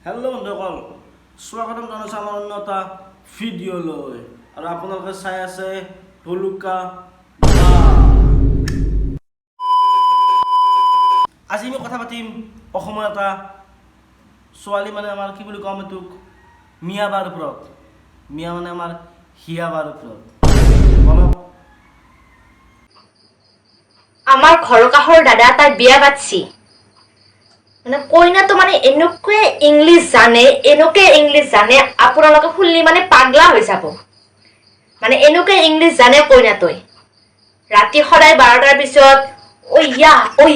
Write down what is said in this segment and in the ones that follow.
Hello' বন্ধুসকল, স্বাগতম জনাইছোঁ আমাৰ অন্য এটা ভিডিঅ'লৈ। আৰু আপোনালোকে চাই আছে ভলুকা। আজি আমি কথা পাতিম অসমৰ এটা ছোৱালী, মানে আমাৰ কি বুলি ক'ম এইটোক, মিয়া বাৰ ওপৰত। মিয়া মানে আমাৰ হিয়া বাৰ ওপৰত। আমাৰ ঘৰৰ কাষৰ দাদা তাই বিয়া পাতছি মানে কইনাটো মানে এনেকে ইংলিছ জানে আপোনালোকে শুনলি মানে পাগলা হৈ যাব। মানে এনেকে ইংলিছ জানে কইনাটোই। ৰাতি সদায় 12টাৰ পিছত ও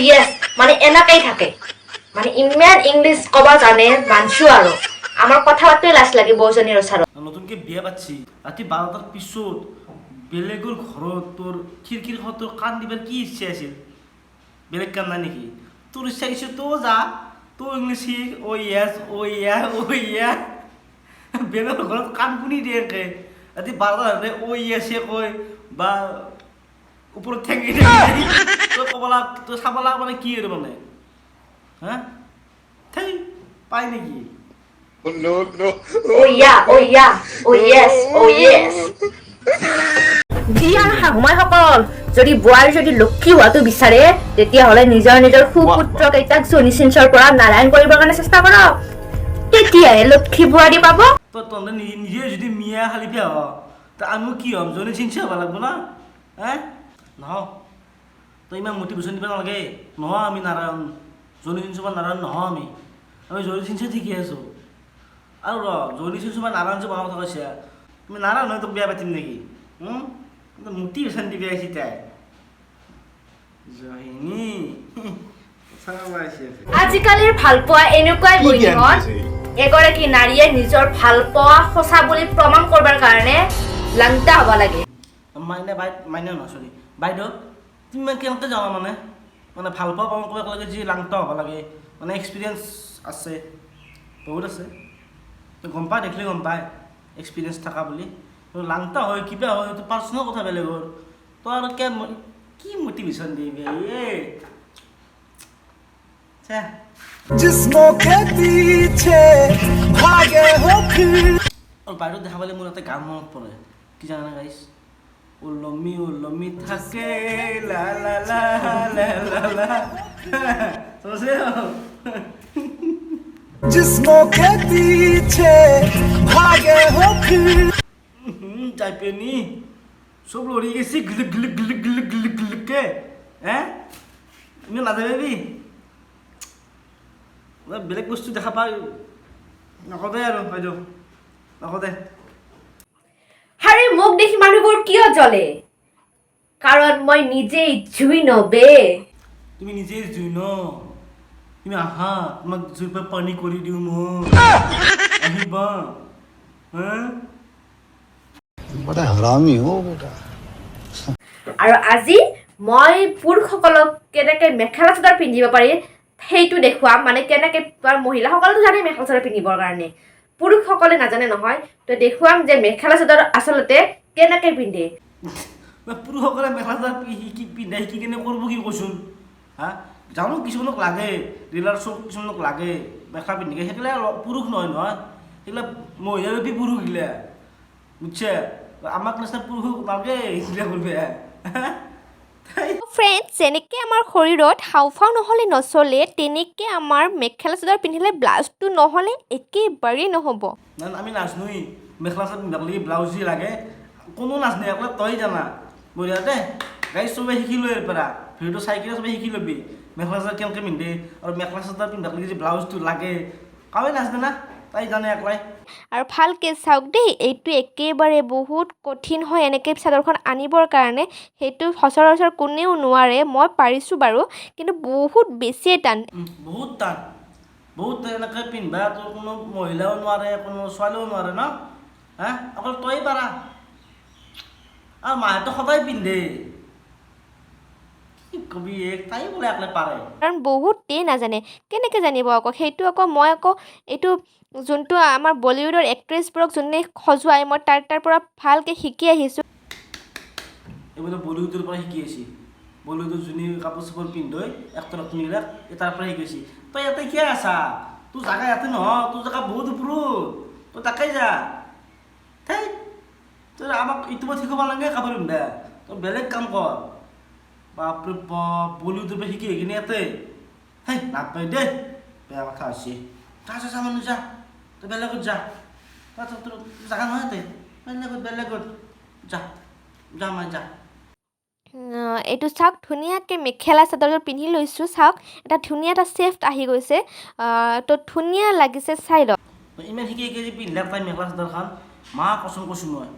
ইয়েছ মানে এনেকেই থাকে। মানে ইমান ইংলিছ কবা জানে মানছো আৰু আমাৰ কথা পাততে লাজ লাগে বৌজনীৰ ওচৰত। নতুনকৈ বিয়া পাতছি, ৰাতি 12টাৰ পিছত বেলেগৰ ঘৰত তোৰ খিৰিকীৰ তোৰ কাণ দিবাৰ কি ইচ্ছা আছিল? বেলেগ কাম নাই নেকি? তোৰ ইচ্ছা কিছু তো যা, তোৰ ইংলিছ শিক, বেলেগৰ ঘৰত কাণ শুনি দিয়ে একে। ৰাতি 12টা হ'লে ইয়েছে কয় বা ওপৰত ঠেঙি তই ক'ব লাগ, তই চাব লাগ মানে কি আৰু মানে হা থেই পাই নেকি? শাহুমাইসকল যদি বোৱাৰী যদি লক্ষী হোৱাটো বিচাৰে তেতিয়াহ'লে নিজৰ সুপুত্ৰ কেইটাক জনি চিঞ্চৰ পৰা নাৰায়ণ কৰিবৰ কাৰণে চেষ্টা কৰক, তেতিয়াহে লক্ষী বোৱাৰী পাব। তহঁতে নিজে যদি মিয়া খালিফা হ, ত আমি কি হ'ম? জনি চিঞ্চি হ'ব লাগব না? নহয়, তই ইমান মটিভেশ্যন দিব নালাগে। নহয় আমি নাৰায়ণ, জনি চিঞ্চি বা নাৰায়ণ নহয়। আমি জনি চিঞ্চি ঠিকে আছোঁ। আৰু জনি চিঞ্চি বা নাৰায়ণ যে বনাব কথা কৈছে, তুমি নাৰায়ণ হয় তোক বিয়া পাতিম নেকি? মটিভেশ্যন দিবি আহিছি তাই জহিনী। আজিকালিৰ ভালপোৱা এনেকুৱাই বন্ধন, এগৰাকী নাৰীয়ে নিজৰ ভালপোৱা সঁচা বুলি প্ৰমাণ কৰিবৰ কাৰণে লাংটা হ'ব লাগে। মাইনা নহয়, চৰি বাইদেউ, তুমি কেনেকৈ জানা মানে ভালপোৱা প্ৰমাণ কৰিব লাগে যি লাংটা হ'ব লাগে? মানে এক্সপিৰিয়েঞ্চ আছে, বহুত আছে, গম পায়, দেখিলে গম পায় এক্সপিৰিয়েঞ্চ থকা বুলি। লাংটা হয় কিবা হয় সেইটো পাৰ্চনেল কথা বেলেগৰ। তই আৰু কি মটিভেশ্যন দিবি? বাহিৰত দেখা পালে মোৰ এটা গান মনত পৰে, কি জানা গাইছ? ওলমি থাকে লা লা লা লা লা লা जिस्मों के पीछे भागे हो फिर চাইপেনি সব লড়ি গেছি Glick Glick Glick Glick Glick গ্লিককে। আমি নাযাবি বেলেগ বস্তু দেখা পাই নকদে আৰু বাইদেউ, নকদে। আৰে মোক দেখি মানুহবোৰ কিয় জ্বলে? কাৰণ মই নিজেই জুই নবে। তুমি নিজে জুই ন, তুমি আহা, তোমাক জুইৰ পৰা পানী কৰি দিওঁ মই, আহিবা। बड़ा हरामी हो बेटा। আৰু আজি মই পুৰুষসকলক কেনেকৈ মেখেলা চাদৰ পিন্ধিব পাৰি সেইটো দেখুৱাম। মানে কেনেকৈ মহিলাসকলেতো জানে মেখেলা চাদৰ পিন্ধিবৰ কাৰণে, পুৰুষসকলে নাজানে নহয়। তো দেখুৱাম যে মেখেলা চাদৰ আচলতে কেনেকৈ পিন্ধে। পুৰুষসকলে মেখেলা চাদৰ পিন্ধাই শিকি কিনে কৰিব কি কৈছোন? জানো কিছুমানক লাগে, ৰিলাৰ চব কিছুমানক লাগে মেখেলা পিন্ধিকে, সেইগিলা পুৰুষ নহয় নহয়, সেইগিলা মহিলাৰূপী পুৰুষ গিলা, বুজছে? আমাক নিচিনা পুৰুষ নালাগে সেইগিলা কৰিব। ফ্ৰেণ্ডছ, যেনেকৈ আমাৰ শৰীৰত হাওঁফাওঁ নহ'লে নচলে, তেনেকৈ আমাৰ মেখেলা চাদৰ পিন্ধিলে ব্লাউজটো নহ'লে একেবাৰেই নহ'ব। আমি নাজনোই মেখেলা চাদৰ পিন্ধাক লাগি ব্লাউজেই লাগে, কোনো নাজনে, অকল তই জানা। বঢ়িয়া দে গাইজ, চবে শিকি লৈ পৰা ভিডিঅ'টো চাই কিনে চবে শিকি ল'বি মেখেলা চাদৰ কেনেকৈ পিন্ধে, আৰু মেখেলা চাদৰ পিন্ধাক লাগি যে ব্লাউজটো লাগে কাৱে নাজনে না, তাই জানে একলাই। আৰু ভালকৈ চাওক দেই, এইটো একেবাৰে বহুত কঠিন হয় এনেকৈ চাদৰখন আনিবৰ কাৰণে। সেইটো সচৰাচৰ কোনেও নোৱাৰে, মই পাৰিছোঁ বাৰু, কিন্তু বহুত বেছিয়ে টান। বহুত টান, বহুত এনেকৈ পিন্ধিবা তোৰ কোনো মহিলাও নোৱাৰে, কোনো ছোৱালীও নোৱাৰে ন। অকল তই পাৰা, আৰু মাহেতো সদায় পিন্ধে, কি কবি, তাই বোলে একলাই পাৰে। কাৰণ বহুতেই নাজানে, কেনেকৈ জানিব আকৌ? সেইটো আকৌ মই আকৌ এইটো যোনটো আমাৰ বলিউডৰ এক্ট্ৰেছবোৰক যোনে সজুৱাই, মই তাৰ পৰা ভালকৈ শিকি আহিছোঁ। এইবোলে বলিউডৰ পৰা শিকি আহিছি, বলিউডৰ যোনে কাপোৰ চাপোৰ পিন্ধৈ এক্টৰ এক্টৰবিলাক তাৰ পৰা শিকিছি তই ইয়াতে কিয় আছা তোৰ জাগা ইয়াতে নহয় তোৰ জাগা বহুত ওপৰত তই তাকেই যা থেই তই আমাক ইউটিউবত শিকাব লাগে কাপোৰ পিন্ধা তই বেলেগ কাম কৰ বাপৰে বাপ বলিউডৰ পৰা শিকি কিনে ইয়াতে হেই নাপাই দেই বেয়া কথা হৈছে যা যা যা মানুহ যা তই বেলেগত যা তোৰ জাগা নহয় ইয়াতে বেলেগত যা যা মই যা এইটো চাওক ধুনীয়াকৈ মেখেলা চাদৰযোৰ পিন্ধি লৈছোঁ চাওক এটা ধুনীয়া এটা চেফট আহি গৈছে তো ধুনীয়া লাগিছে চাই লওক ইমান শিকি শিকি পিন্ধিলে তাই মেখেলা চাদৰখন মা কচম কৈছোঁ মই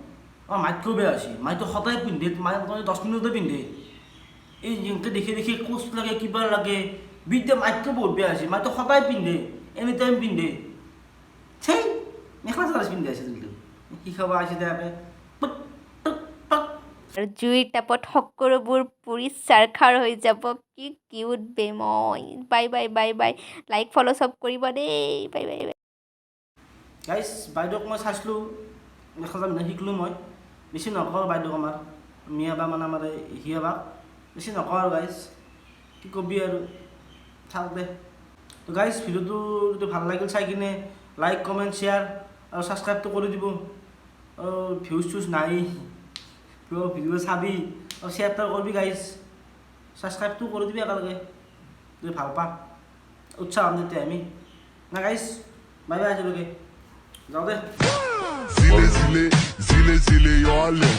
আমাৰ মাইতকৈও বেয়া হৈছে মাইতো সদায় পিন্ধে মায়ে 10 মিনিটতে পিন্ধে এই যেনেকৈ দেখি দেখি কোচ লাগে কিবা লাগে বিদ্যা মাইতকৈ বহুত বেয়া হৈছে মাইতো সদায় পিন্ধে এনি টাইম পিন্ধে সেই মেখেলা চাদৰ পিন্ধি আছে কিন্তু শিকাব আছে তাকে আৰু জুইৰ টাপত সকলোবোৰ পুৰি চাৰখাৰ হৈ যাব কি কিউট বে মই bye bye bye bye like follow' চব কৰিব দেই বাই বাই বাই গাইছ বাইদেউক মই চাইছিলোঁ মেখেলা চাদৰ শিকিলোঁ মই বেছি নকওঁ বাইদেউক আমাৰ মিয়া বা মানে আমাৰ হিয়া বাক বেছি নকওঁ আৰু গাইছ কি কবি আৰু থাক দে তো গাইছ ভিডিঅ'টো যদি ভাল লাগিল চাই কিনে লাইক কমেণ্ট শ্বেয়াৰ আৰু ছাবস্ক্ৰাইবটো কৰি দিব ভিউজ চিউজ নাই ভিডিঅ' চাবি আৰু শ্বেয়াৰটো কৰিবি গাইছ ছাবস্ক্ৰাইবটো কৰি দিবি একেলগে যদি ভাল পা উৎসাহ হ'ম তেতিয়া আমি না গাইছ বাই বাই আজিলৈকে যাওঁ দে Zile, zile, zile, zile, eu alerg.